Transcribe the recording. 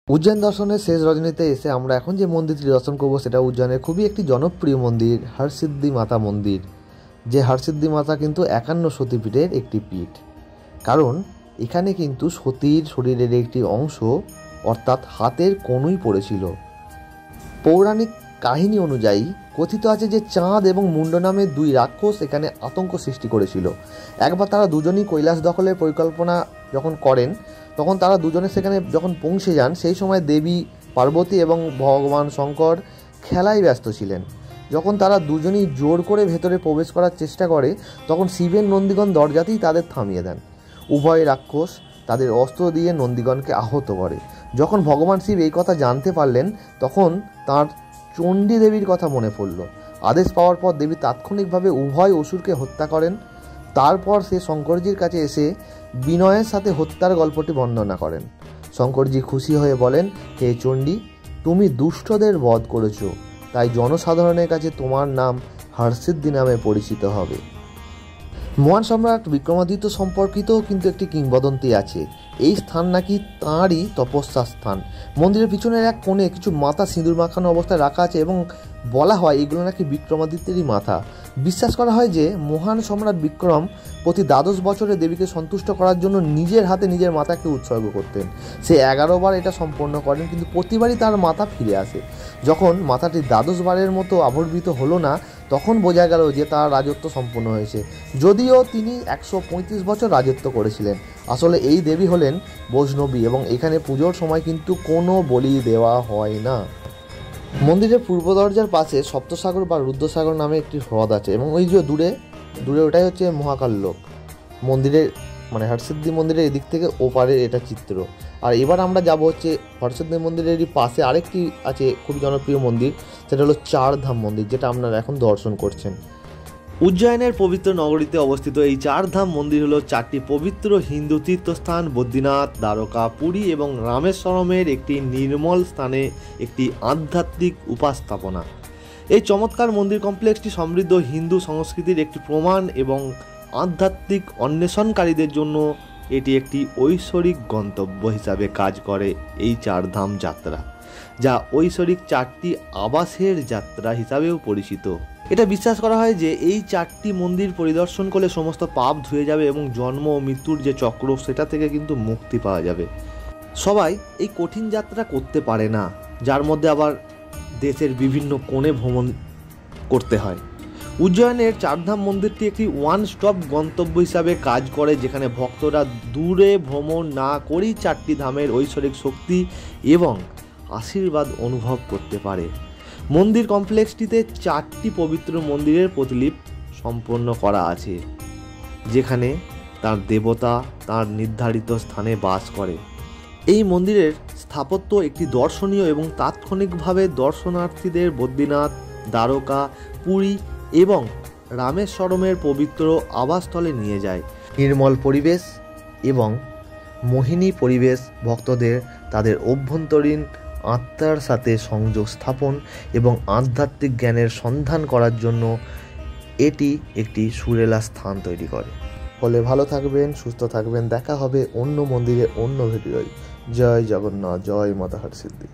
উজ্জয়ন দর্শনের শেষ রজনীতে এসে আমরা এখন যে মন্দিরটি দর্শন করব সেটা উজ্জয়নের খুবই একটি জনপ্রিয় মন্দির হরসিদ্ধি মাতা মন্দির। যে হরসিদ্ধি মাতা কিন্তু 51 সতীপীঠের একটি পীঠ। কারণ এখানে কিন্তু সতীর শরীরের একটি অংশ অর্থাৎ হাতের কনুই পড়েছিল। পৌরাণিক কাহিনী অনুযায়ী কথিত আছে যে চাঁদ এবং মুন্ড নামে দুই রাক্ষস এখানে আতঙ্ক সৃষ্টি করেছিল। একবার তারা দুজনই কৈলাস দখলের পরিকল্পনা যখন করেন তখন তারা দুজনে সেখানে যখন পৌঁছে যান সেই সময় দেবী পার্বতী এবং ভগবান শঙ্কর খেলায় ব্যস্ত ছিলেন। যখন তারা দুজনই জোর করে ভেতরে প্রবেশ করার চেষ্টা করে তখন শিবের নন্দীগণ দরজাতেই তাদের থামিয়ে দেন। উভয় রাক্ষস তাদের অস্ত্র দিয়ে নন্দীগণকে আহত করে। যখন ভগবান শিব এই কথা জানতে পারলেন তখন তাঁর চণ্ডী দেবীর কথা মনে পড়ল। আদেশ পাওয়ার পর দেবী তাৎক্ষণিকভাবে উভয় অসুরকে হত্যা করেন। তারপর সে শঙ্করজির কাছে এসে বিনয়ের সাথে হত্যার গল্পটি বর্ণনা করেন। শঙ্করজি খুশি হয়ে বলেন, হে চণ্ডী, তুমি দুষ্টদের বধ করেছ, তাই জনসাধারণের কাছে তোমার নাম হরসিদ্ধি নামে পরিচিত হবে। মহান সম্রাট বিক্রমাদিত্য সম্পর্কিতও কিন্তু একটি কিংবদন্তি আছে। এই স্থান নাকি তাঁরই তপস্যার স্থান। মন্দিরের পিছনের এক কোণে কিছু মাথা সিঁদুর মাখানো অবস্থায় রাখা আছে এবং বলা হয় এগুলো নাকি বিক্রমাদিত্যেরই মাথা। বিশ্বাস করা হয় যে মহান সম্রাট বিক্রম প্রতি 12 বছরে দেবীকে সন্তুষ্ট করার জন্য নিজের হাতে নিজের মাথাকে উৎসর্গ করতেন। সে 11 বার এটা সম্পন্ন করেন, কিন্তু প্রতিবারই তার মাথা ফিরে আসে। যখন মাথাটি 12 বারের মতো আবির্ভূত হলো না তখন বোঝা গেল যে তার রাজত্ব সম্পূর্ণ হয়েছে, যদিও তিনি 135 বছর রাজত্ব করেছিলেন। আসলে এই দেবী হলেন বৈষ্ণবী এবং এখানে পুজোর সময় কিন্তু কোনো বলি দেওয়া হয় না। মন্দিরের পূর্ব দরজার পাশে সপ্তসাগর বা রুদ্রসাগর নামে একটি হ্রদ আছে এবং ওই যে দূরে ওটাই হচ্ছে মহাকাল লোক। মন্দিরের হরসিদ্ধি মন্দিরের এদিক থেকে ওপারের এটা চিত্র। আর এবার আমরা যাব হচ্ছে হরসিদ্ধি মন্দিরেরই পাশে আরেকটি আছে খুব জনপ্রিয় মন্দির, সেটা হলো চারধাম মন্দির, যেটা আপনারা এখন দর্শন করছেন। উজ্জয়নের পবিত্র নগরীতে অবস্থিত এই চারধাম মন্দির হলো 4টি পবিত্র হিন্দু তীর্থস্থান বদ্রীনাথ, দ্বারকা, পুরী এবং রামেশ্বরমের একটি নির্মল স্থানে একটি আধ্যাত্মিক উপাস্থাপনা। এই চমৎকার মন্দির কমপ্লেক্সটি সমৃদ্ধ হিন্দু সংস্কৃতির একটি প্রমাণ এবং আধ্যাত্মিক অন্বেষণকারীদের জন্য এটি একটি ঐশ্বরিক গন্তব্য হিসাবে কাজ করে। এই চারধাম যাত্রা, যা ঐশ্বরিক 4টি আবাসের যাত্রা হিসাবেও পরিচিত। এটা বিশ্বাস করা হয় যে এই 4টি মন্দির পরিদর্শন করলে সমস্ত পাপ ধুয়ে যাবে এবং জন্ম ও মৃত্যুর যে চক্র সেটা থেকে কিন্তু মুক্তি পাওয়া যাবে। সবাই এই কঠিন যাত্রা করতে পারে না, যার মধ্যে আবার দেশের বিভিন্ন কোণে ভ্রমণ করতে হয়। উজ্জয়নের চারধাম মন্দিরটি একটি ওয়ান স্টপ গন্তব্য হিসাবে কাজ করে, যেখানে ভক্তরা দূরে ভ্রমণ না করেই 4টি ধামের ঐশ্বরিক শক্তি এবং আশীর্বাদ অনুভব করতে পারে। মন্দির কমপ্লেক্সটিতে 4টি পবিত্র মন্দিরের প্রতিলিপ সম্পন্ন করা আছে, যেখানে তার দেবতা তার নির্ধারিত স্থানে বাস করে। এই মন্দিরের স্থাপত্য একটি দর্শনীয় এবং তাৎক্ষণিকভাবে দর্শনার্থীদের বদ্রীনাথ, দ্বারকা, পুরী এবং রামেশ্বরমের পবিত্র আবাসস্থলে নিয়ে যায়। নির্মল পরিবেশ এবং মোহিনী পরিবেশ ভক্তদের তাদের অভ্যন্তরীণ আত্মার সাথে সংযোগ স্থাপন এবং আধ্যাত্মিক জ্ঞানের সন্ধান করার জন্য এটি একটি সুরেলা স্থান তৈরি করে। ফলে ভালো থাকবেন, সুস্থ থাকবেন। দেখা হবে অন্য মন্দিরে অন্য ভিডিওয়। জয় জগন্নাথ, জয় মাতা হরসিদ্ধি।